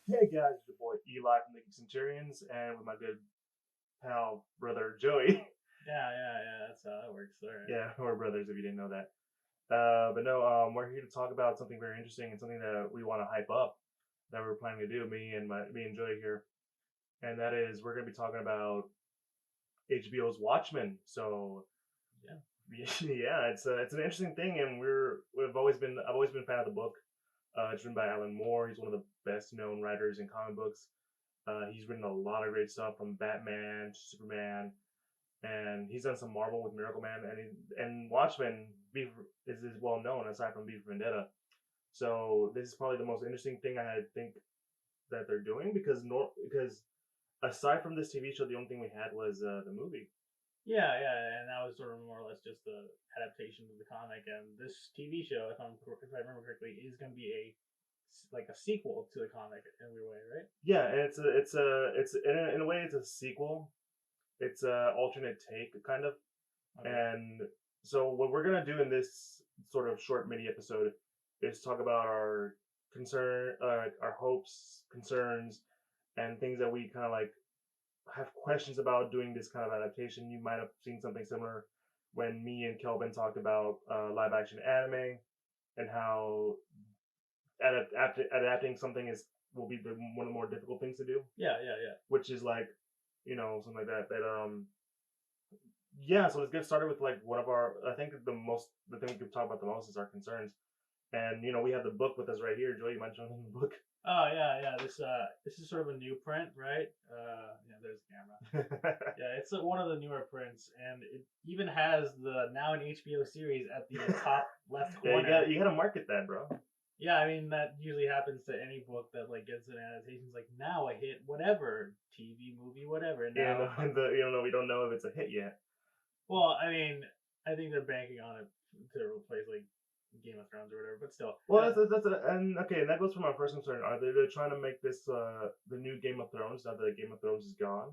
Hey guys, it's your boy Eli from the Centurions, and with my good pal brother Joey. Yeah. That's how that works. All right. Yeah, we're brothers if you didn't know that. But no, we're here to talk about something very interesting and something that we want to hype up that we're planning to do. Me and Joey here, and that is we're gonna be talking about HBO's Watchmen. So Yeah. yeah, it's an interesting thing, and I've always been a fan of the book. It's written by Alan Moore. He's one of the best known writers in comic books. He's written a lot of great stuff from Batman to Superman, and he's done some Marvel with Miracle Man, and Watchmen is well known aside from V for Vendetta. So this is probably the most interesting thing I think that they're doing because aside from this TV show, the only thing we had was the movie. Yeah. And that was sort of more or less just the adaptation of the comic. And this TV show, if I remember correctly, is going to be a sequel to the comic in a weird way, right? Yeah, and it's in a way it's a sequel. It's a alternate take kind of, Okay. and so what we're gonna do in this sort of short mini episode is talk about our hopes, concerns, and things that we kind of like have questions about doing this kind of adaptation. You might have seen something similar when me and Kelvin talked about live action anime and how adapting something is will be one of the more difficult things to do, Yeah. which is like something like that. Yeah, so let's get started with like one of our. I think the thing we could talk about the most is our concerns, and we have the book with us right here. Joey, you mentioned the book. Oh yeah. This is sort of a new print, right? Yeah. There's the camera. Yeah, it's one of the newer prints, and it even has the now an HBO series at the top left Yeah, corner. you gotta market that, bro. Yeah, I mean that usually happens to any book that like gets an adaptation. It's like now a hit, whatever TV, movie, whatever. And And, now, we don't know if it's a hit yet. well, I mean, I think they're banking on it to replace like Game of Thrones or whatever. But still, Well, and okay, and that goes for my first concern. Are they're trying to make this the new Game of Thrones now that Game of Thrones is gone?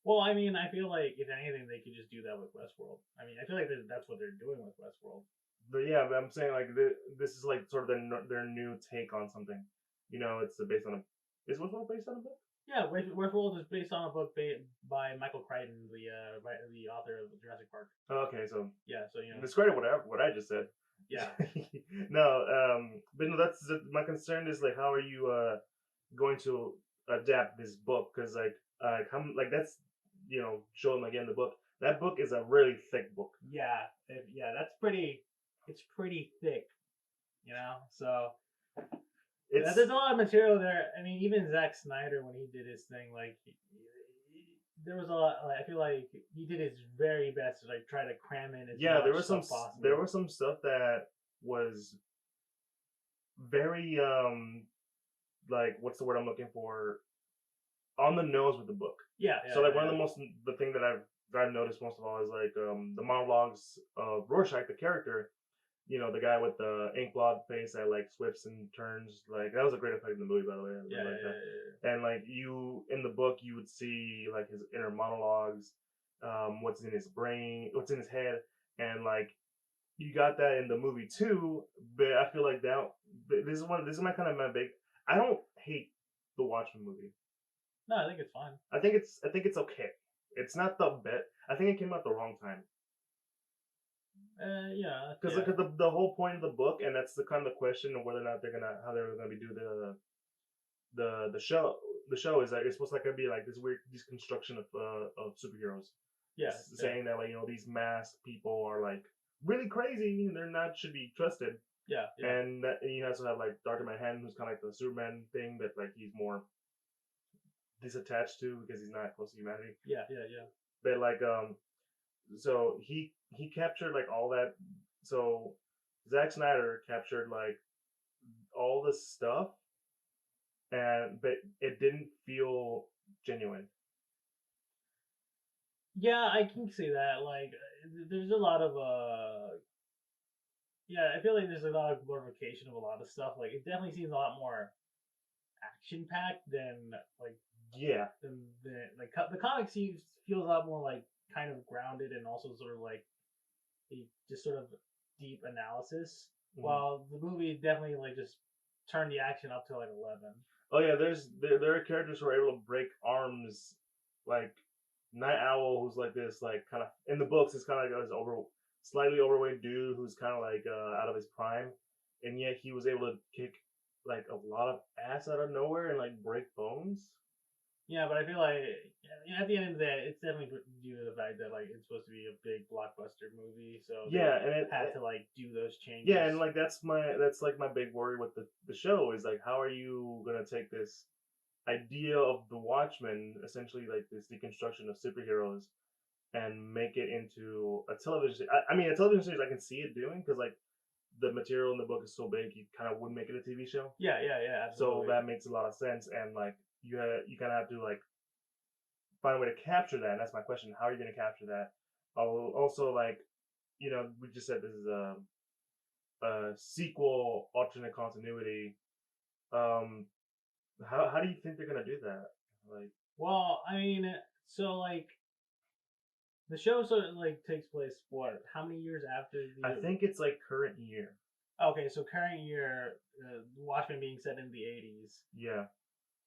well, I mean, I feel like if anything, they could just do that with Westworld. I mean, I feel like that's what they're doing with Westworld. But yeah, but I'm saying like this is like sort of their new take on something. It's based on a is Westworld based on a book? Yeah, Westworld is based on a book by Michael Crichton, the author of Jurassic Park. Oh, okay, so Yeah, so discredit what I just said. yeah. No, but no, that's my concern is like how are you going to adapt this book? Because like that's showing again the book. That book is a really thick book. Yeah, that's pretty. It's pretty thick, So It's there's a lot of material there. I mean, even Zack Snyder when he did his thing, like there was a lot. Like, I feel like he did his very best to like try to cram in as yeah. much stuff There possible. was some stuff that was very like what's the word I'm looking for, on the nose with the book. Yeah. So like one of the thing that I've noticed most of all is like the monologues of Rorschach, the character. The guy with the ink blot face that like swifts and turns. Like that was a great effect in the movie, by the way. I Yeah, really like that. yeah. And like you in the book, you would see like his inner monologues, what's in his brain, what's in his head, and like you got that in the movie too. But I feel like that this is my kind of my big. I don't hate the Watchmen movie. No, I think it's fine. I think it's okay. It's not the best. I think it came out the wrong time. Because Yeah. the whole point of the book, and that's the kind of question of whether or not how they're gonna be do the show. The show is that it's supposed to like be like this weird deconstruction of superheroes, Yeah, saying that like these masked people are like really crazy and they're not should be trusted. yeah. And you also have like Dr. Manhattan, who's kind of like the Superman thing that like he's more disattached to because he's not close to humanity. Yeah. But like so he captured like all that. So Zack Snyder captured like all the stuff, and but it didn't feel genuine. Yeah, I can see that. Like, there's a lot of yeah, I feel like there's a lot of glorification of a lot of stuff. Like, it definitely seems a lot more action packed than like Yeah, the comic feels a lot more like kind of grounded and also sort of like a just sort of deep analysis. mm-hmm. While the movie definitely like just turned the action up to like 11. Oh yeah, there are characters who are able to break arms, like Night Owl, who's like this, like kind of in the books, is kind of like this slightly overweight dude who's kind of like out of his prime, and yet he was able to kick like a lot of ass out of nowhere and like break bones. Yeah, but I feel like at the end of the day, it's definitely due to the fact that like it's supposed to be a big blockbuster movie, so Yeah, they and had to like do those yeah, changes. and like that's like my big worry with the show is like how are you gonna take this idea of the Watchmen, essentially like this deconstruction of superheroes, and make it into a television series. I mean, a television series I can see it doing because like the material in the book is so big, you kind of would make it a TV show. Yeah, yeah, yeah, So absolutely. that makes a lot of sense, and like you kind of have to like find a way to capture that. And that's my question: how are you going to capture that? Also, like we just said this is a sequel, alternate continuity. Um, how do you think they're going to do that? Like, Well, I mean, so like the show sort of like takes place what? How many years after I the? think it's like current year. Okay, so current year, Watchmen being set in the '80s. Yeah.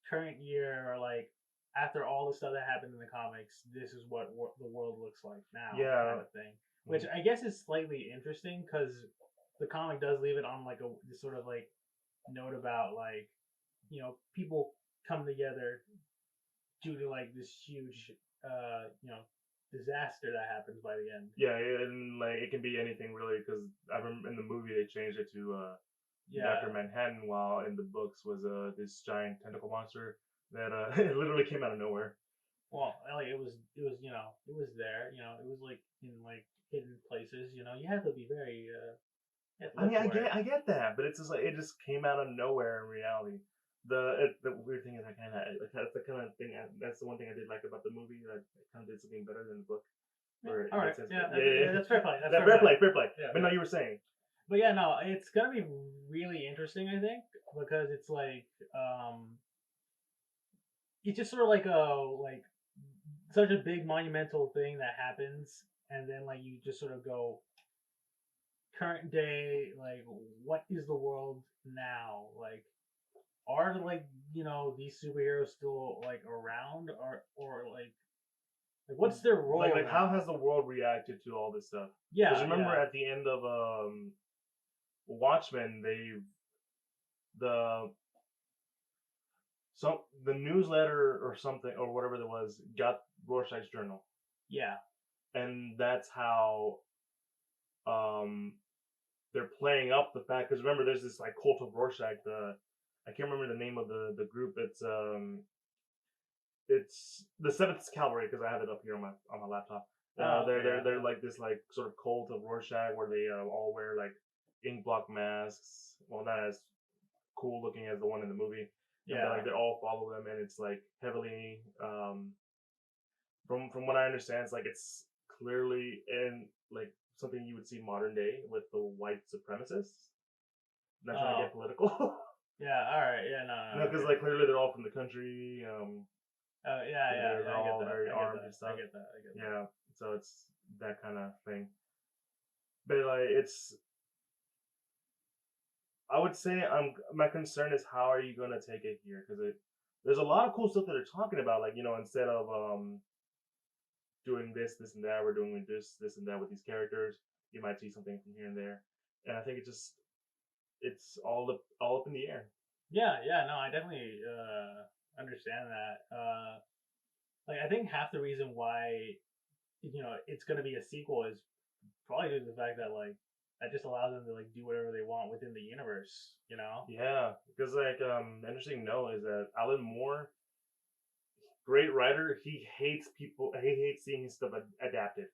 Current year, or like after all the stuff that happened in the comics, this is what the world looks like now, kind Yeah. of thing. Which I guess is slightly interesting because the comic does leave it on like a this sort of like note about like people come together due to like this huge disaster that happens by the end. Yeah, and like it can be anything really because I remember in the movie they changed it to Yeah. Doctor Manhattan, while in the books was this giant tentacle monster that it literally came out of nowhere. Well, like it was there. It was like in like hidden places. You have to be very you have to I look mean, for it. I get that, but it's just like it just came out of nowhere in reality. The weird thing is I kind of that's the kind of thing that's the one thing I did like about the movie that it kind of did something better than the book. Yeah. Or All in that right. sense, Yeah. yeah, yeah, Yeah. That's fair play. That's that fair play. fair play. Yeah. But Yeah. no, you were saying, But yeah, no, it's gonna be really interesting. I think because it's like it's just sort of like such a big monumental thing that happens, and then like you just sort of go current day, like what is the world now? Like are like these superheroes still like around, or like what's their role like how now? has the world reacted to all this stuff? Because Yeah, remember yeah. at the end of Watchmen, the the newsletter or something or whatever it was got Rorschach's journal, Yeah. and that's how um they're playing up the fact because remember there's this like cult of Rorschach. I can't remember the name of the group. It's the Seventh Cavalry because I have it up here on my laptop. Oh, okay, yeah, They're like this like sort of cult of Rorschach where they all wear like ink block masks. Well, not as cool looking as the one in the movie. And yeah. they all follow them, and it's like heavily from what I understand, it's clearly in like something you would see modern day with the white supremacists. Not trying to Oh, get political. yeah. All right, yeah, no, no, No, no, because okay. like clearly they're all from the country. Yeah, yeah, yeah. They're I get all that. very I get armed that. and I stuff. get that. I get that. Yeah, so it's that kind of thing. But like, it's I would say my concern is how are you gonna take it here because there's a lot of cool stuff that they're talking about. Like instead of doing this and that, we're doing this and that with these characters. You might see something from here and there, and I think it's all up in the air. Yeah, yeah. No, I definitely understand that. Like I think half the reason why it's gonna be a sequel is probably due to the fact that like that just allows them to like do whatever they want within the universe. Yeah, because like interesting note is that Alan Moore, great writer, he hates seeing his stuff adapted.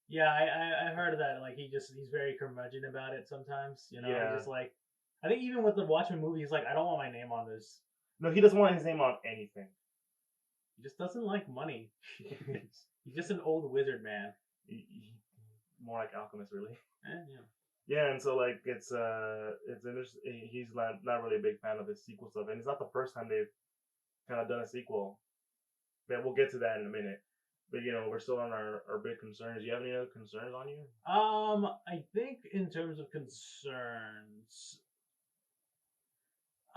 Yeah, I've heard of that. Like he's very curmudgeon about it sometimes. He's Yeah, just like I think even with the Watchmen movie, he's like I don't want my name on this. no, he doesn't want his name on anything. He just doesn't like money. He's just an old wizard man. More like alchemist, really. Yeah. Yeah, and so like it's interesting. He's not really a big fan of his sequel stuff, and it's not the first time they've kind of done a sequel. But we'll get to that in a minute. But we're still on our big concerns. Do you have any other concerns on you? I think in terms of concerns,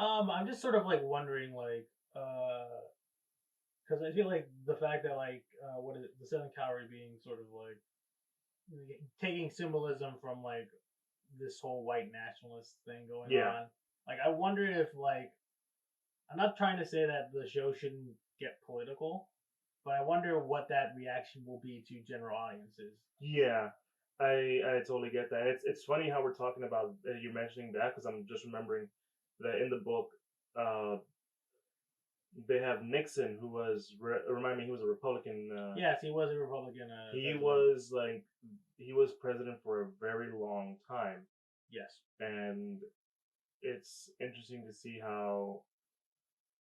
I'm just sort of like wondering, like, because I feel like the fact that like, what is it, the Seventh Cavalry being sort of like taking symbolism from like this whole white nationalist thing going Yeah, on. Like, I wonder if like I'm not trying to say that the show shouldn't get political, but I wonder what that reaction will be to general audiences. yeah. I totally get that. It's funny how we're talking about you mentioning that because I'm just remembering that in the book, uh, they have Nixon, who was remind me, he was a Republican. Yes, he was a Republican He president. was like he was president for a very long time, Yes. and it's interesting to see how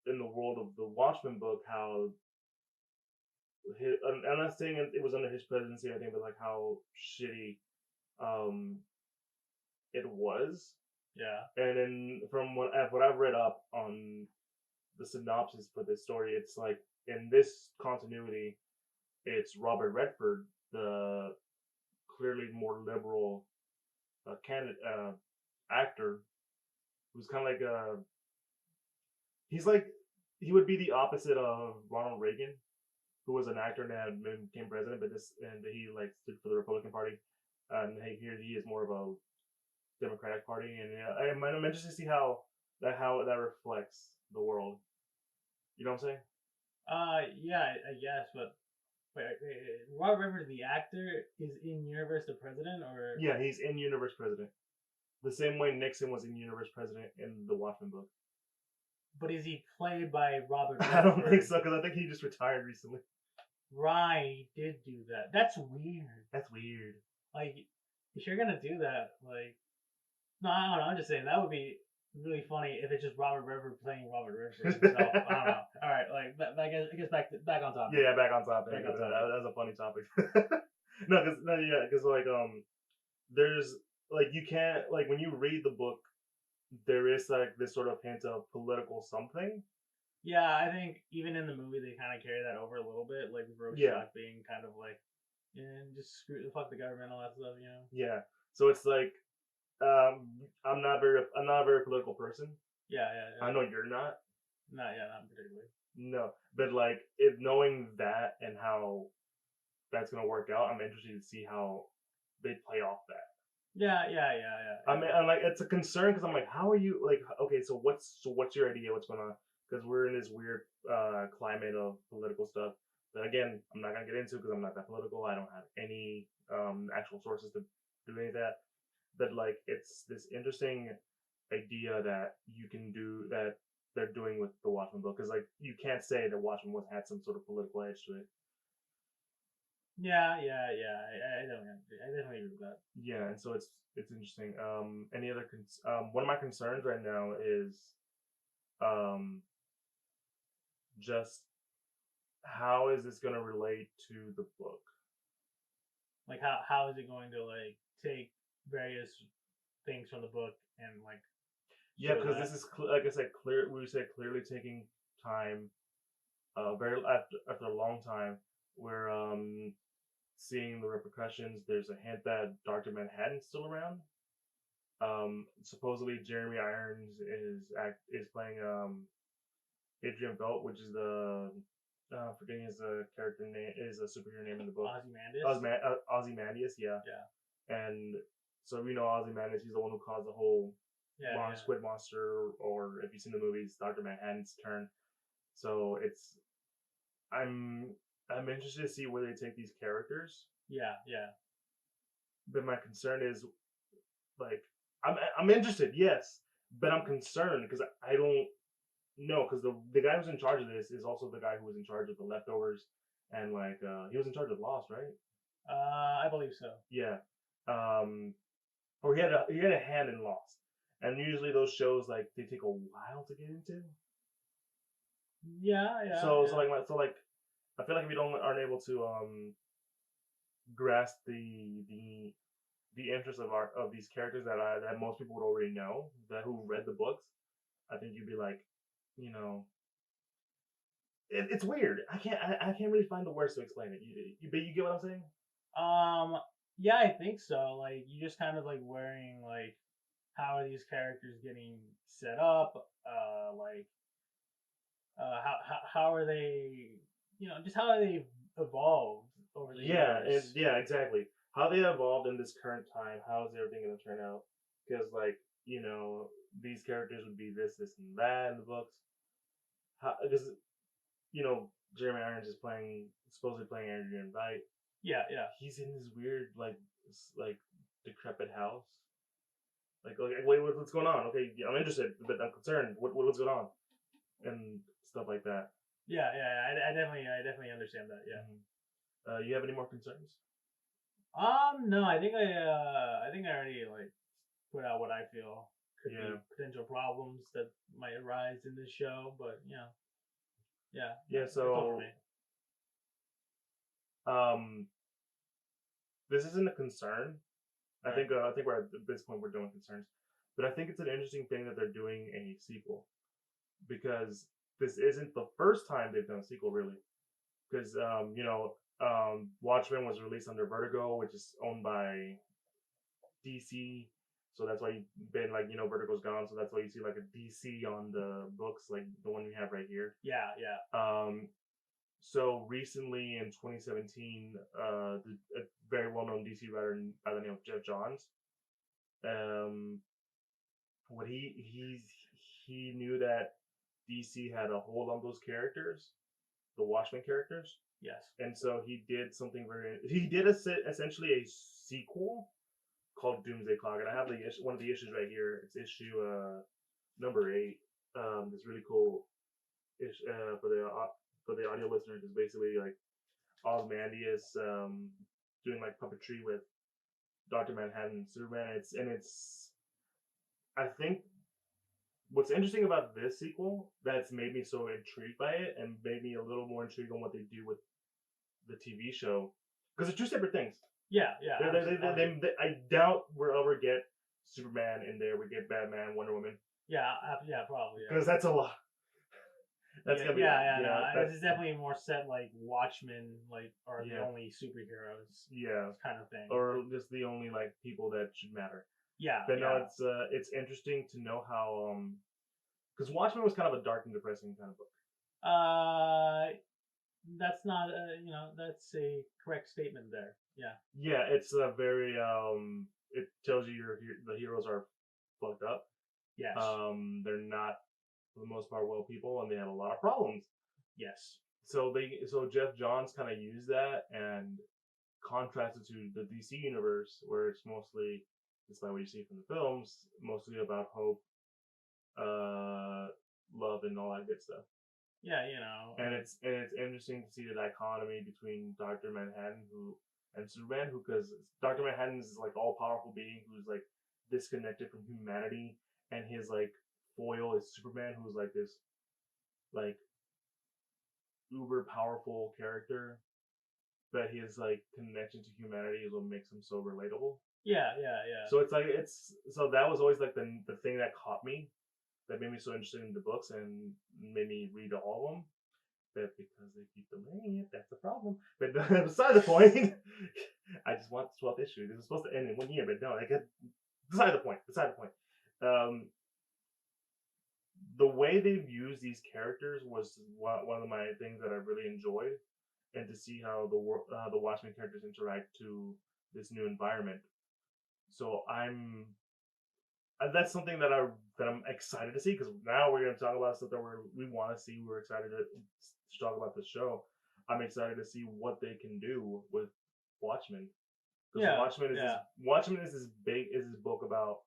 in the world of the Watchmen book how I'm not saying it was under his presidency or anything, but like how shitty um it was. Yeah. And then from what I've read up on the synopsis for this story, it's like in this continuity, it's Robert Redford, the clearly more liberal candidate actor, who's kind of like he's like he would be the opposite of Ronald Reagan, who was an actor and had became president, but this and he like stood for the Republican Party, and here he is more of a Democratic Party, and yeah, I'm interested to see how that reflects the world. You know what I'm saying? Yeah, I guess, but wait. Robert Redford, the actor, is in universe the president, or Yeah, he's in universe president. The same way Nixon was in universe president in the Watchmen book. but is he played by Robert I don't think Redford? so because I think he just retired recently. Right, he did do that. That's weird. That's weird. Like, if you're gonna do that, like, no, I don't know. I'm just saying that would be really funny if it's just Robert Redford playing Robert Redford himself. I don't know. All right, like, I guess back on topic. Yeah, back on topic. Back on That's a funny topic. No, because yeah, because like there's like you can't like when you read the book, there is like this sort of hint of political something. Yeah, I think even in the movie they kind of carry that over a little bit, like with Yeah, Rorschach being kind of like, yeah, just screw the fuck the government, all that stuff, you know. yeah. So it's like I'm not a very political person. Yeah, I know you're not. not particularly. No, but like if knowing that and how that's gonna work out, I'm interested to see how they play off that. Yeah. I mean, I'm like, it's a concern because I'm like, how are you like? Okay, so what's your idea? What's going on? Because we're in this weird climate of political stuff. That again, I'm not gonna get into because I'm not that political. I don't have any actual sources to do any of that. But like, it's this interesting idea that you can do that they're doing with the Watchmen book because like you can't say that Watchmen was had some sort of political edge to it. I definitely agree with that. Yeah, and so it's interesting. Any other one of my concerns right now is um just how is this going to relate to the book? Like, how is it going to like take various things from the book and like Yeah, show because that? this is like I said, we said clearly taking time. Very after a long time, we're seeing the repercussions. There's a hint that Doctor Manhattan's still around. Supposedly Jeremy Irons is playing Adrian Belt, which is the forgetting his character name is a superhero name in the book. Ozymandias. Ozymandias, yeah. Yeah. And so we know Ozymandias, he's the one who caused the whole Yeah. squid monster, or if you've seen the movies, Doctor Manhattan's turn. So I'm I'm interested to see where they take these characters. Yeah. But my concern is like I'm interested, yes, but I'm concerned because I don't know because the guy who's in charge of this is also the guy who was in charge of the leftovers and like he was in charge of Lost, right? I believe so. Yeah, or he had a hand in Lost, and usually those shows like they take a while to get into. Yeah. So like I feel like if you don't aren't able to grasp the interest of these characters that most people would already know that who read the books, I think you'd be like, you know, it's weird. I can't really find the words to explain it. But you get what I'm saying? Yeah, I think so. Like, you just kind of like wearing like how are these characters getting set up? How are they? Just how are they evolved over the years? Yeah, exactly. How they evolved in this current time. How is everything going to turn out? Because like these characters would be this, and that in the books. Because Jeremy Irons is supposedly playing Adrian Veidt. Yeah, yeah. He's in this weird like decrepit house. Like wait, what's going on? Okay, I'm interested, but I'm concerned. What's going on? And stuff like that. Yeah, yeah. I definitely understand that. Yeah. You have any more concerns? No, I think I already like put out what I feel could be potential problems that might arise in this show, but yeah. Yeah. It's all for So me. this isn't a concern. Right. I think we're at this point we're doing concerns, but I think it's an interesting thing that they're doing a sequel because this isn't the first time they've done a sequel really. Because Watchmen was released under Vertigo, which is owned by DC. So that's why you've been Vertigo's gone. So that's why you see like a DC on the books, like the one we have right here. Yeah, yeah. So recently in 2017, a very well-known DC writer by the name of Jeff Johns, what he knew that DC had a hold on those characters, the Watchmen characters. Yes. And so he did something he did essentially a sequel called Doomsday Clock, and I have one of the issues right here. It's issue number 8. It's really cool. For the audio listeners, is basically like Ozymandias doing like puppetry with Dr. Manhattan and Superman. It's I think what's interesting about this sequel that's made me so intrigued by it and made me a little more intrigued on what they do with the TV show, because they're two separate things. Yeah, yeah. I doubt we'll ever get Superman in there. We get Batman, Wonder Woman. Yeah, yeah, probably. Because that's a lot. That's gonna be this is definitely more set like Watchmen, like are the only superheroes. Yeah, kind of thing. Or just the only like people that should matter. Yeah, but no, it's interesting to know how because Watchmen was kind of a dark and depressing kind of book. That's not that's a correct statement there. Yeah. Yeah, it's a very it tells you the heroes are fucked up. Yes. They're not for the most part well people, and they have a lot of problems. Yes. So Jeff Johns kind of used that and contrasted to the DC universe, where it's mostly, despite what you see from the films, mostly about hope, love, and all that good stuff. Yeah, And it's interesting to see the dichotomy between Dr. Manhattan and Superman, because Dr. Manhattan is like all powerful being who's like disconnected from humanity, and his like foil is Superman, who's like this like uber powerful character, but his like connection to humanity is what makes him so relatable. Yeah. So so that was always like the thing that caught me, that made me so interested in the books and made me read all of them. But because they keep delaying it, that's the problem. But beside the point, I just want the 12th issue. This is supposed to end in 1 year, but no, beside the point. The way they've used these characters was one of my things that I really enjoyed, and to see how the Watchmen characters interact to this new environment. So that's something that I'm excited to see, because now we're going to talk about stuff that we want to see. We're excited to talk about the show. I'm excited to see what they can do with Watchmen. Because Watchmen is this book about,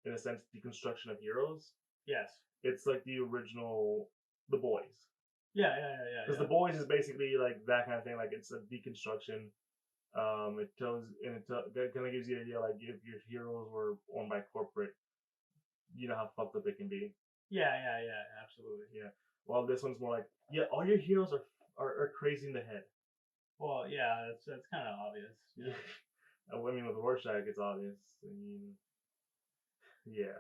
in a sense, deconstruction of heroes. Yes. It's like the original The Boys. Yeah. Because The Boys is basically like that kind of thing. Like, it's a deconstruction. It kind of gives you the idea, like, if your heroes were owned by corporate, you know how fucked up it can be. Yeah, absolutely. Yeah. Well, this one's more like, all your heroes are crazy in the head. Well, yeah, that's kind of obvious. Yeah. I mean, with Rorschach, it's obvious. I mean, yeah.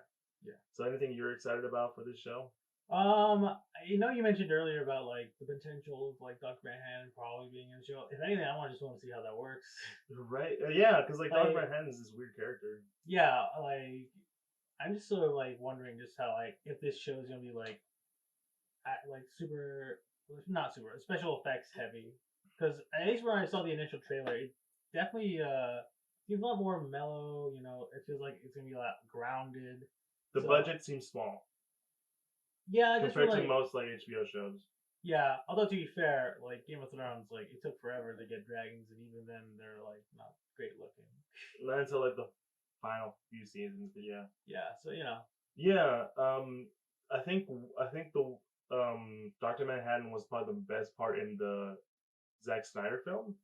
So, anything you're excited about for this show? You mentioned earlier about like the potential of like Dr. Manhattan probably being in the show. If anything, I just want to see how that works. Right? Yeah, because like Dr. Manhattan is this weird character. Yeah, like I'm just sort of like wondering just how like if this show is gonna be like like super, not super special effects heavy. Because at least when I saw the initial trailer, it definitely seems a lot more mellow. You know, it feels like it's gonna be a lot grounded. The So budget seems small yeah, just for compared to like most like HBO shows. yeah. Although to be fair, like Game of Thrones, like it took forever to get dragons, and even then they're like not great looking. Not until like the final few seasons, but yeah. Yeah, so you know. Yeah, I think the Doctor Manhattan was probably the best part in the Zack Snyder film.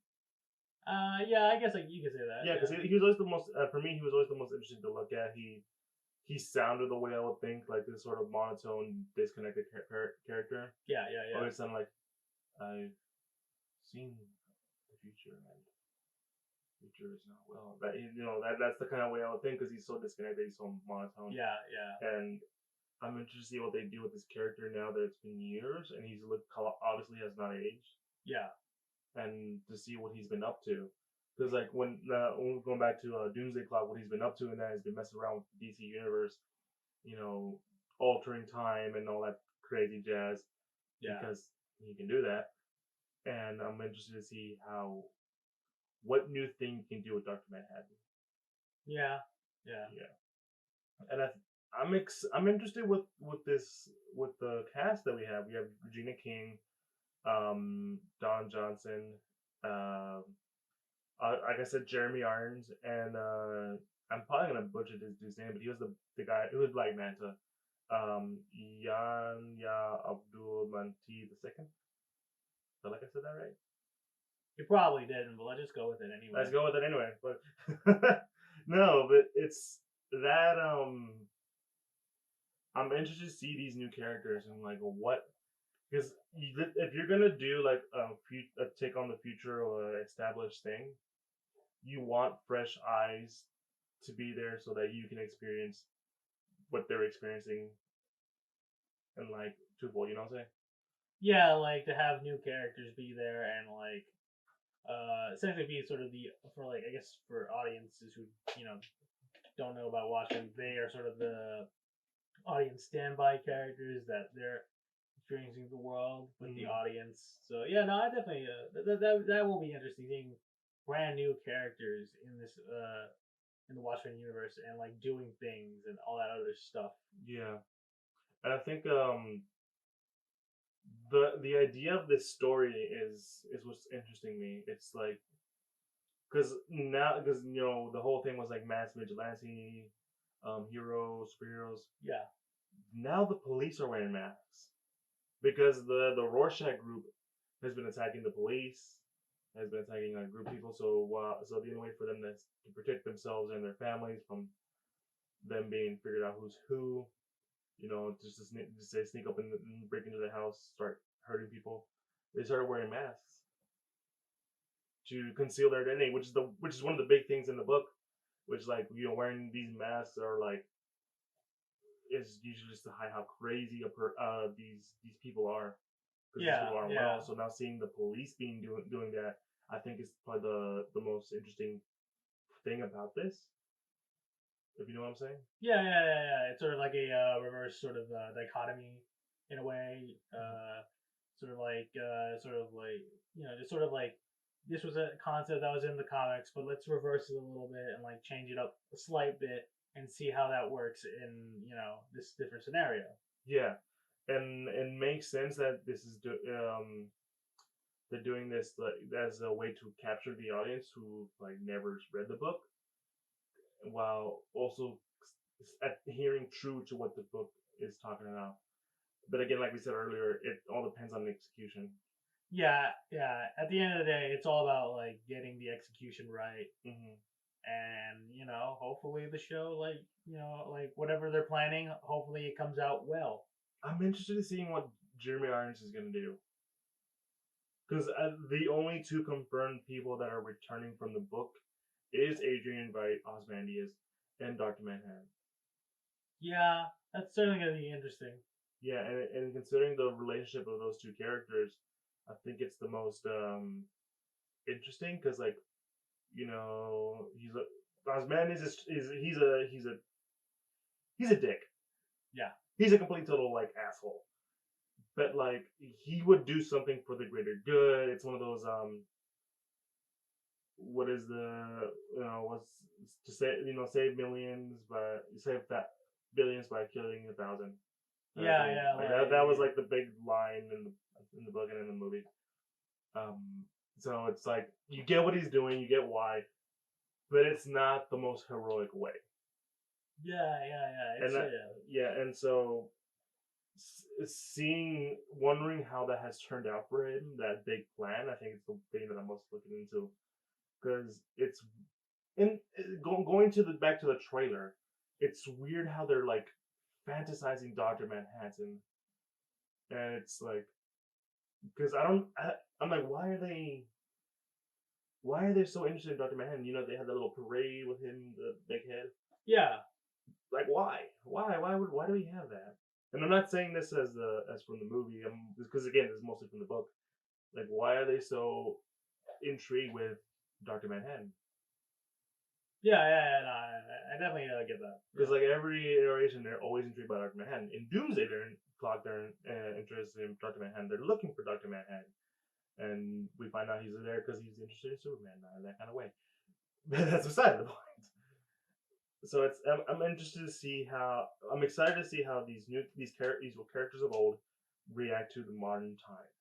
Yeah, I guess like you could say that. Yeah, because Yeah. he was always the most for me. He was always the most interesting to look at. He sounded the way I would think, like this sort of monotone, disconnected character. Yeah, yeah, yeah. Always sounded like I've seen the future and future is not well. That that's the kind of way I would think because he's so disconnected, he's so monotone. Yeah, yeah. And I'm interested to see what they do with this character now that it's been years and he's obviously has not aged. Yeah. And to see what he's been up to. Because like when going back to Doomsday Clock, what he's been up to and that has been messing around with the DC universe, altering time and all that crazy jazz. Yeah. Because he can do that, and I'm interested to see what new thing you can do with Doctor Manhattan. Yeah. Yeah. Yeah. And I'm interested with the cast that we have. We have Regina King, Don Johnson, like I said, Jeremy Irons, and I'm probably gonna butcher this dude's name, but he was the guy who was Black Manta, Yanya Abdul Manti the second. Feel like I said that right? You probably didn't, but let's just go with it anyway. Let's go with it anyway. But no, but it's that I'm interested to see these new characters and like what because if you're gonna do like a take on the future or established thing, you want fresh eyes to be there so that you can experience what they're experiencing and like truthful, you know what I'm saying? Yeah, like to have new characters be there and like essentially be sort of for like I guess for audiences who don't know about Watchmen, they are sort of the audience standby characters that they're experiencing the world with the audience. So yeah, no, I definitely that will be interesting seeing brand new characters in this in the Watchmen universe and like doing things and all that other stuff. Yeah, and I think the idea of this story is what's interesting me. It's like because the whole thing was like mass vigilante, heroes, superheroes. Yeah. Now the police are wearing masks because the Rorschach group has been attacking the police, has been attacking a group of people. So the only way for them to protect themselves and their families from them being figured out who's who, just to sneak up and break into the house, start hurting people. They started wearing masks to conceal their identity, which is one of the big things in the book. Which like wearing these masks are like is usually just to hide how crazy these people are because these people aren't well. So now seeing the police doing that, I think is probably the most interesting thing about this. If you know what I'm saying? Yeah. It's sort of like a reverse sort of dichotomy in a way. Sort of like just sort of like this was a concept that was in the comics, but let's reverse it a little bit and like change it up a slight bit and see how that works in this different scenario. Yeah, and it makes sense that this is they're doing this like as a way to capture the audience who like never read the book, while also adhering true to what the book is talking about. But again, like we said earlier, it all depends on the execution. Yeah. At the end of the day, it's all about like getting the execution right. Mm-hmm. And hopefully the show like whatever they're planning, hopefully it comes out well. I'm interested in seeing what Jeremy Irons is going to do because the only two confirmed people that are returning from the book is Adrian Veidt, Ozymandias, and Dr. Manhattan. Yeah, that's certainly going to be interesting. Yeah, and considering the relationship of those two characters, I think it's the most interesting because like Ozymandias he's a dick. Yeah, he's a complete total like asshole. but like he would do something for the greater good. It's one of those what is the what's to say save millions but save that billions by killing 1,000. Yeah, Thing. yeah, Like that was like the big line in the book and in the movie. So it's like you get what he's doing, you get why, but it's not the most heroic way. yeah. And that, yeah, and so wondering how that has turned out for him, that big plan, I think it's the thing that I'm most looking into because it's and going to the back to the trailer, it's weird how they're like fantasizing Doctor Manhattan, and it's like because I'm like why are they so interested in Doctor Manhattan? They had that little parade with him, the big head. Yeah. Like why do we have that? And I'm not saying this as from the movie, because again, this is mostly from the book. Like why are they so intrigued with Doctor Manhattan? Yeah. No, I definitely get that. Because like every iteration, they're always intrigued by Doctor Manhattan. In Doomsday, they're interested in Doctor Manhattan. They're looking for Doctor Manhattan, and we find out he's there because he's interested in Superman now in that kind of way. But that's beside the point. So I'm interested to see how I'm excited to see how these characters of old react to the modern times.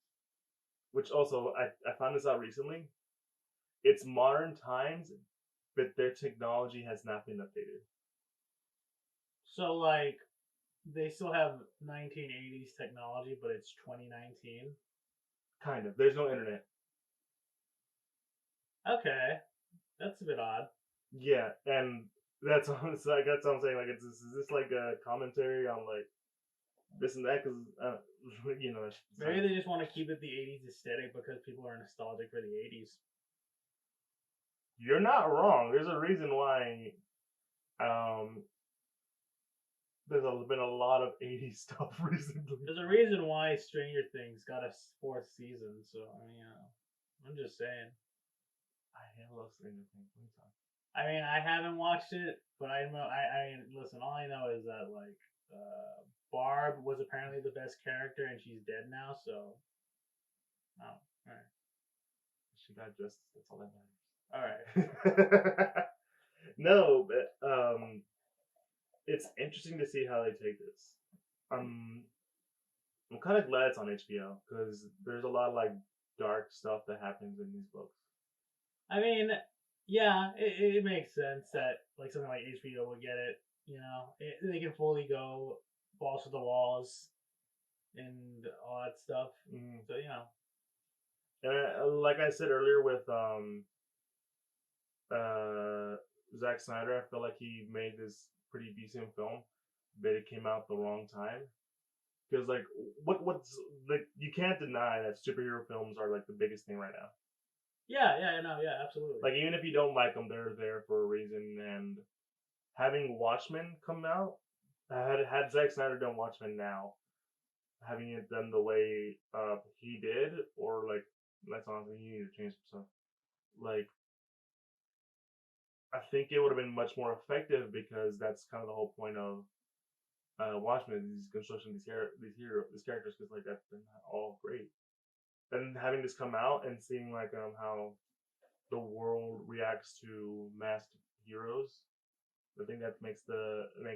Which also I found this out recently. It's modern times, but their technology has not been updated. So like they still have 1980s technology, but it's 2019. Kind of. There's no internet. Okay, that's a bit odd. Yeah, and that's what I'm saying. That's what I'm saying. Like, is this like a commentary on like this and that? Because Maybe they just want to keep it the 80s aesthetic because people are nostalgic for the 80s. You're not wrong. There's a reason why. There's been a lot of 80s stuff recently. There's a reason why Stranger Things got a fourth season. So I mean, I'm just saying. I love Stranger Things. I mean, I haven't watched it, but I know. I listen. All I know is that like Barb was apparently the best character, and she's dead now. So, oh, all right. She got justice. That's all that matters. All right. No, but it's interesting to see how they take this. I'm kind of glad it's on HBO because there's a lot of like dark stuff that happens in these books. I mean, yeah, it makes sense that like something like HBO would get it. They can fully go balls to the walls and all that stuff. Mm. So And like I said earlier with Zack Snyder, I felt like he made this pretty decent film, but it came out the wrong time. Because like what's like you can't deny that superhero films are like the biggest thing right now. Yeah, absolutely. Like even if you don't like them, they're there for a reason. And having Watchmen come out, had Zack Snyder done Watchmen now, having it done the way he did, or like that's honestly you need to change some stuff. Like I think it would have been much more effective because that's kind of the whole point of Watchmen, these construction, these characters, because like they're not all great. And having this come out and seeing like how the world reacts to masked heroes, I think that makes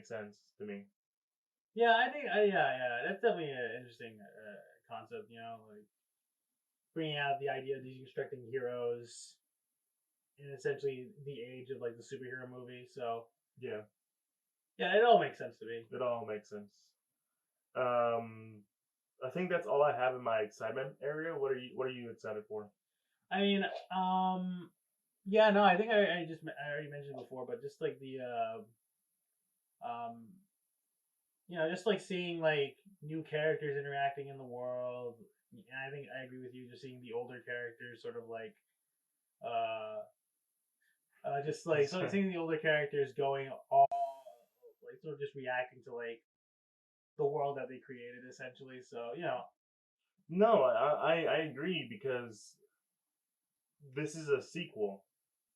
sense to me. Yeah, I think that's definitely an interesting concept. Like bringing out the idea of these constructing heroes in essentially the age of like the superhero movie. So yeah, it all makes sense to me. It all makes sense. I think that's all I have in my excitement area. What are you excited for? I mean, yeah, no, I think I already mentioned before, but just like the just like seeing like new characters interacting in the world. And I think I agree with you. Just seeing the older characters, sort of like, just like seeing the older characters going all like sort of just reacting to like the world that they created, essentially. So No, I agree because this is a sequel,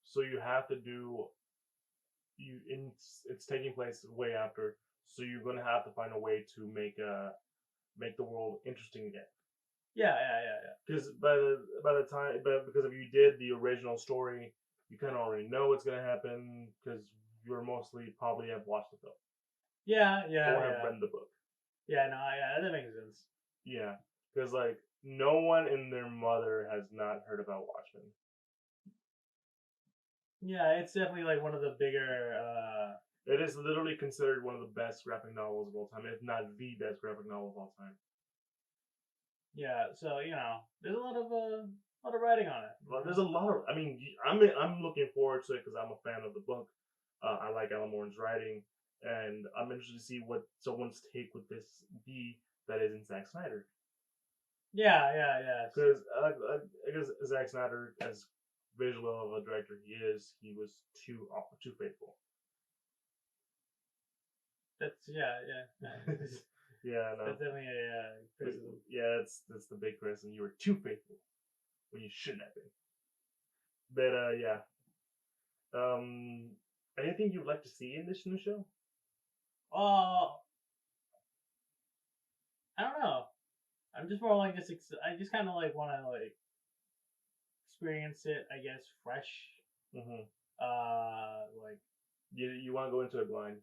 so you have to do it's taking place way after, so you're gonna have to find a way to make make the world interesting again. Yeah. Because by the time, but because if you did the original story, you kind of already know what's gonna happen because you're mostly probably have watched the film Yeah. or have read the book. Yeah. No. Yeah. That makes sense. Yeah, because like no one and their mother has not heard about Watchmen. Yeah, it's definitely like one of the bigger. It is literally considered one of the best graphic novels of all time, if not the best graphic novel of all time. Yeah, so there's a lot of writing on it. Well, there's a lot of. I mean, I'm looking forward to it because I'm a fan of the book. I like Alan Moore's writing, and I'm interested to see what someone's take with this be that isn't Zack Snyder. Yeah. Because I guess Zack Snyder, as visual of a director he was too faithful. That's yeah. Yeah, no. That's definitely a criticism. Yeah, that's the big criticism. You were too faithful when you shouldn't have been. But yeah. Anything you'd like to see in this new show? I don't know. I'm just more like I just kind of like want to like experience it. I guess fresh. Mm-hmm. Like you want to go into it blind?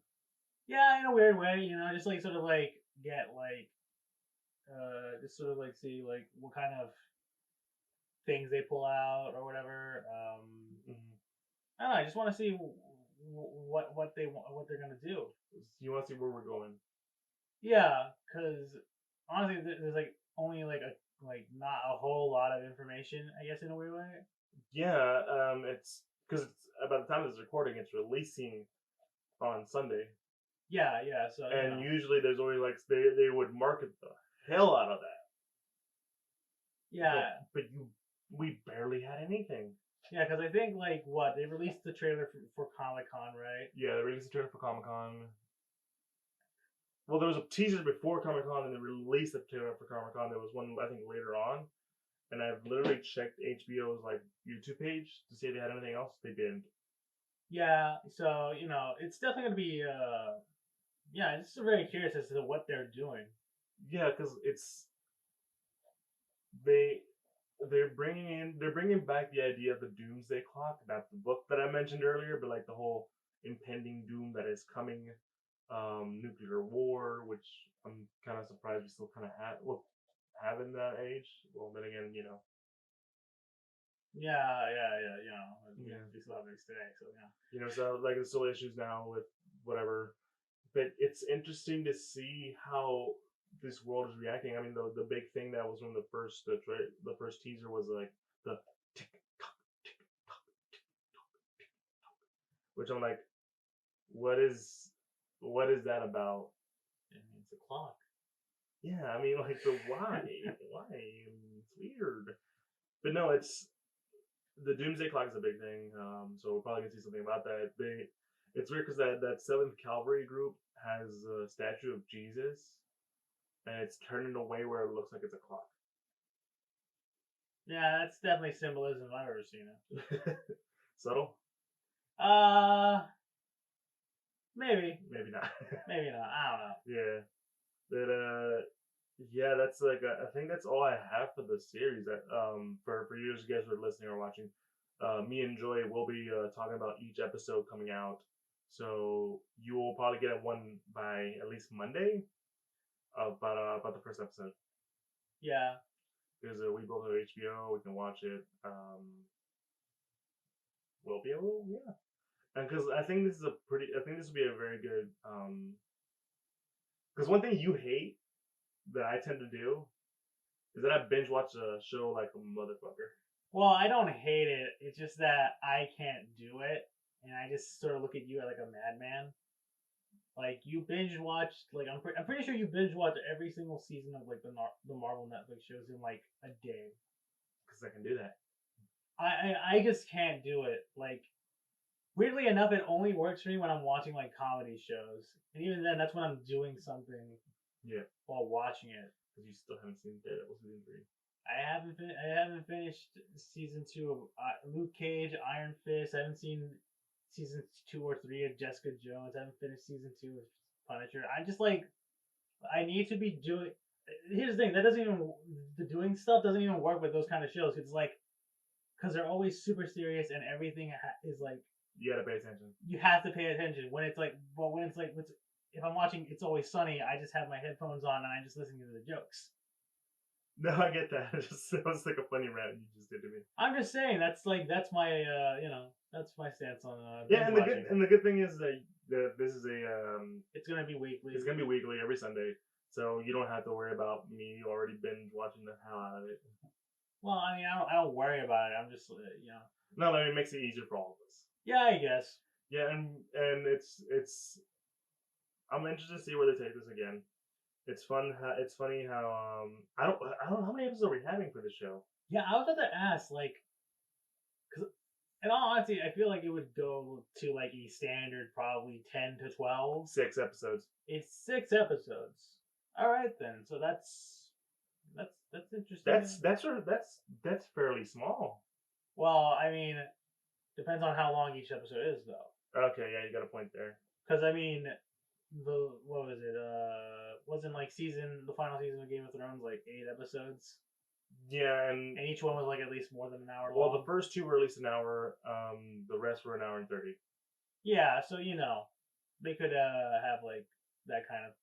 Yeah, in a weird way. Just like sort of like get like just sort of like see like what kind of things they pull out or whatever. Mm-hmm. I don't know. I just want to see what they're gonna do. You want to see where we're going? Yeah, because honestly, there's like only like not a whole lot of information. I guess in a weird way. Yeah, it's because by the time of this recording, it's releasing on Sunday. Yeah. So and usually there's always like they would market the hell out of that. Yeah, but we barely had anything. Yeah, because I think like what they released the trailer for Comic-Con, right? Yeah, they released the trailer for Comic-Con. Well, there was a teaser before Comic-Con, and they released the trailer for Comic-Con. There was one I think later on, and I've literally checked HBO's like YouTube page to see if they had anything else. They didn't. Yeah, so it's definitely gonna be. Yeah, I'm just very curious as to what they're doing. Yeah, because it's they're bringing back the idea of the Doomsday Clock, not the book that I mentioned earlier, but like the whole impending doom that is coming, nuclear war, which I'm kind of surprised we still kind of have in that age. Well, then again, Yeah. We still have this today, so yeah. So like there's still issues now with whatever, but it's interesting to see how this world is reacting. I mean, the big thing that was from the first the first teaser was like the tick tock tick tock tick tock tick tock, which I'm like, what is that about? It's a clock. Yeah, I mean, like the why? It's weird, but no, it's the Doomsday Clock is a big thing. So we're probably gonna see something about that. It's weird because that Seventh Cavalry group has a statue of Jesus, and it's turned in a way where it looks like it's a clock. Yeah, that's definitely symbolism if I've ever seen it. Subtle? Maybe. Maybe not. Maybe not. I don't know. Yeah, but yeah, that's like I think that's all I have for the series. That for you guys who are listening or watching, me and Joy will be talking about each episode coming out. So you will probably get one by at least Monday about the first episode. Yeah. Because we both have HBO, we can watch it. We'll be able, yeah. And because I think this will be a very good. Because one thing you hate that I tend to do is that I binge watch a show like a motherfucker. Well, I don't hate it. It's just that I can't do it, and I just sort of look at you like a madman. Like you binge watched, like I'm pretty sure you binge watch every single season of like the Marvel Netflix shows in like a day. Because I can do that. I just can't do it. Like weirdly enough, it only works for me when I'm watching like comedy shows, and even then, that's when I'm doing something. Yeah. While watching it. Because you still haven't seen Daredevil season 3. I haven't finished season 2 of Luke Cage, Iron Fist. I haven't seen season 2 or 3 of Jessica Jones. I haven't finished season 2 of Punisher. I'm just like, I need to be doing. here's the thing, that doesn't even the doing stuff doesn't even work with those kind of shows. It's like because they're always super serious and everything is like You gotta pay attention. you have to pay attention. When it's like, well, when it's like, if I'm watching It's Always Sunny, I just have my headphones on and I just listen to the jokes. No, I get that. It was like a funny rant you just did to me. I'm just saying that's my that's my stance on Yeah, binge and watching. the good thing is that this is it's gonna be weekly. It's gonna be weekly every Sunday, so you don't have to worry about me already binge watching the hell out of it. Well, I mean, I don't worry about it. I'm just No, I mean, it makes it easier for all of us. Yeah, I guess. Yeah, and it's I'm interested to see where they take this again. It's fun. It's funny how I don't know how many episodes are we having for the show. Yeah, I was about to ask, like, because in all honesty, I feel like it would go to like a standard probably 10 to 12. 6 episodes. It's 6 episodes. All right then. So that's interesting. That's fairly small. Well, I mean, depends on how long each episode is, though. Okay, yeah, you got a point there. Because I mean, what was it? Wasn't like the final season of Game of Thrones like 8 episodes? Yeah, and each one was like at least more than an hour. Well, long. the first 2 were at least an hour. The rest were an hour and 30. Yeah, so they could have like that kind of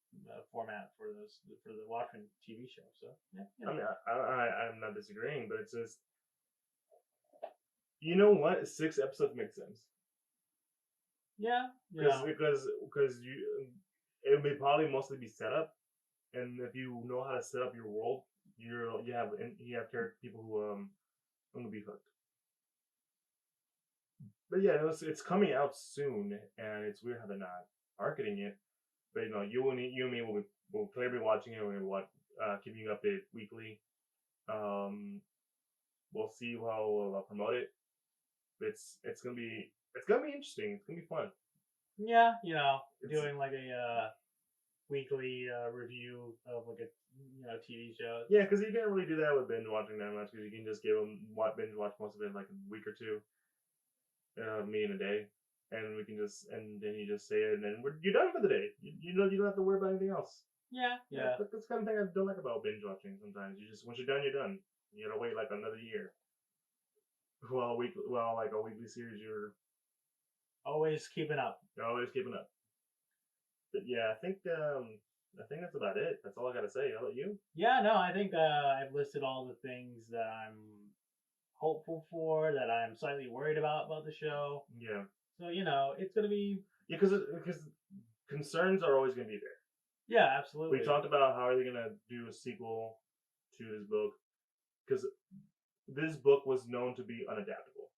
format for the Watchmen TV show. So yeah, I mean, I'm not disagreeing, but it's just, you know what, 6 episodes makes sense. Yeah, because it may probably mostly be set up, and if you know how to set up your world, you have people who gonna be hooked. But yeah, it's coming out soon, and it's weird how they're not marketing it. But you and me will clearly be watching it. We'll keeping you updated weekly. We'll see how we'll promote it. It's gonna be interesting. It's gonna be fun. Yeah, doing like a weekly review of like a TV show. Yeah, because you can't really do that with binge watching that much, because you can just give them binge watch most of it in like a week or two. Me in a day, and we can and then you just say it, and then you're done for the day. You don't have to worry about anything else. Yeah. That's the kind of thing I don't like about binge watching. Sometimes once you're done, you're done. You gotta wait like another year. Well, like a weekly series, you're always keeping up. You're always keeping up. But yeah, I think that's about it. That's all I gotta say. How about you? Yeah, no, I think I've listed all the things that I'm hopeful for, that I'm slightly worried about the show. Yeah. So it's gonna be because concerns are always gonna be there. Yeah, absolutely. We talked about how are they gonna do a sequel to this book, because this book was known to be unadaptable,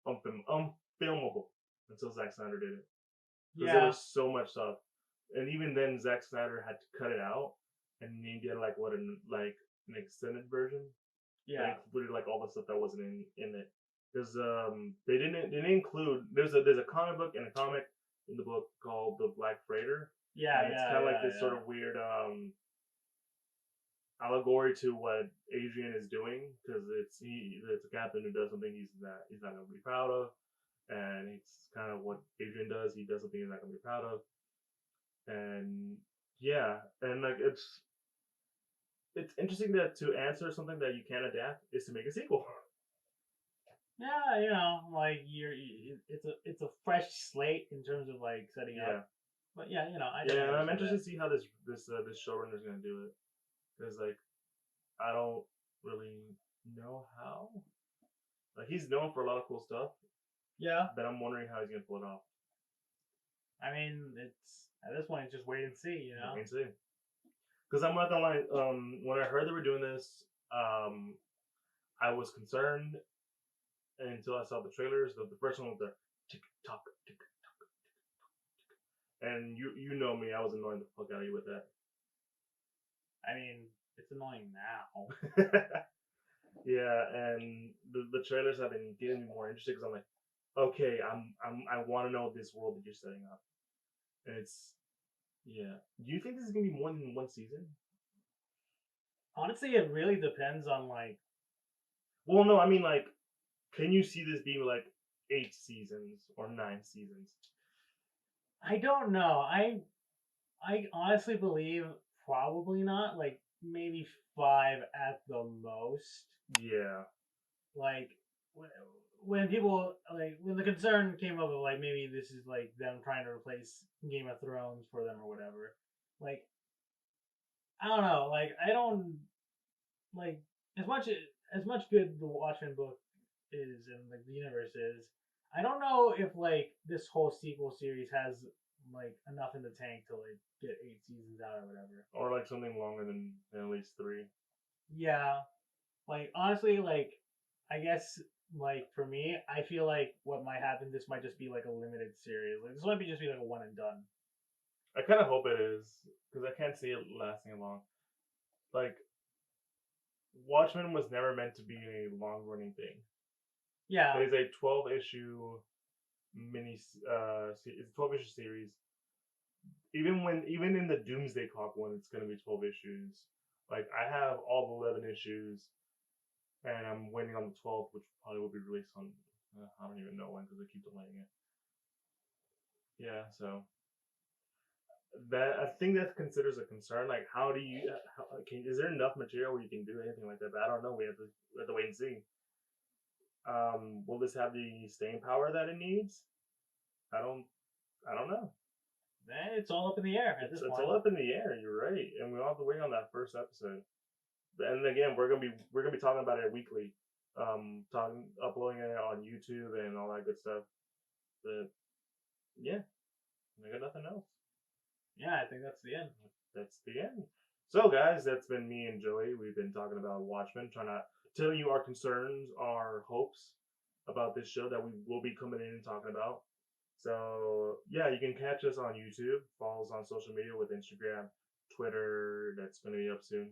unfilmable until Zack Snyder did it. Because there was so much stuff, and even then Zack Snyder had to cut it out and then get like an extended version. Yeah, that included like all the stuff that wasn't in it, because they didn't include. There's a comic book and a comic in the book called The Black Freighter. Yeah, and it's kind of like this sort of weird allegory to what Adrian is doing, because it's a captain who does something he's not gonna be proud of, and it's kind of what Adrian does. He does something he's not gonna be proud of, and yeah, and like it's interesting that to answer something that you can't adapt is to make a sequel. Yeah, like it's a fresh slate in terms of like setting up. But yeah, I'm interested to see how this showrunner is gonna do it, because like I don't really know how. Like he's known for a lot of cool stuff. Yeah. But I'm wondering how he's gonna pull it off. I mean, it's at this point, it's just wait and see, Wait and see. Because I'm not gonna lie, when I heard they were doing this, I was concerned until I saw the trailers. The first one was the tick tock, and you know me, I was annoying the fuck out of you with that. I mean, it's annoying now. Yeah, and the trailers have been getting me more interested, because I'm like, okay, I want to know this world that you're setting up, and it's. Yeah. Do you think this is gonna be more than one season? Honestly, it really depends on like. Well, no, I mean like, can you see this being like 8 seasons or 9 seasons? I don't know. I honestly believe probably not. Like maybe 5 at the most. Yeah. Like when people like when the concern came up of like maybe this is like them trying to replace Game of Thrones for them or whatever. Like I don't know. Like I don't like as much as much good the Watchmen book is and like the universe is. I don't know if like this whole sequel series has like enough in the tank to like get 8 seasons out or whatever. Or like something longer than at least 3. Yeah, like honestly, like I guess like for me, I feel like what might happen. This might just be like a limited series. Like this might be just be like a one and done. I kind of hope it is because I can't see it lasting long. Like Watchmen was never meant to be a long running thing. Yeah, It is a 12 issue mini. It's a 12 issue series. Even in the Doomsday Clock one, it's gonna be 12 issues. Like I have all the 11 issues, and I'm waiting on the 12th, which probably will be released on. I don't even know when because they keep delaying it. Yeah, so that I think that considers a concern. Like, how do you? Is there enough material where you can do anything like that? But I don't know. We have to wait and see. Will this have the staying power that it needs? I don't. I don't know. it's all up in the air at this It's point. all up in the air. You're right, and we'll have to wait on that first episode. And again, we're gonna be talking about it weekly. Uploading it on YouTube and all that good stuff. But yeah, I got nothing else. Yeah, I think that's the end. That's the end. So, guys, that's been me and Joey. We've been talking about Watchmen, trying to tell you our concerns, our hopes about this show that we will be coming in and talking about. So, yeah, you can catch us on YouTube. Follow us on social media with Instagram, Twitter. That's going to be up soon.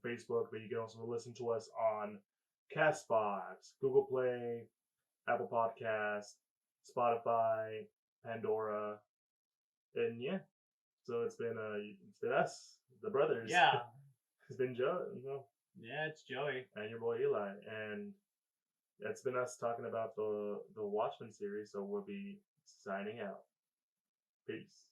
Facebook, but you can also listen to us on Castbox, Google Play, Apple Podcasts, Spotify, Pandora, and yeah. So it's been us, the brothers. Yeah, It's been Joe, yeah, it's Joey. and your boy Eli, and that's been us talking about the Watchmen series. So we'll be signing out. Peace.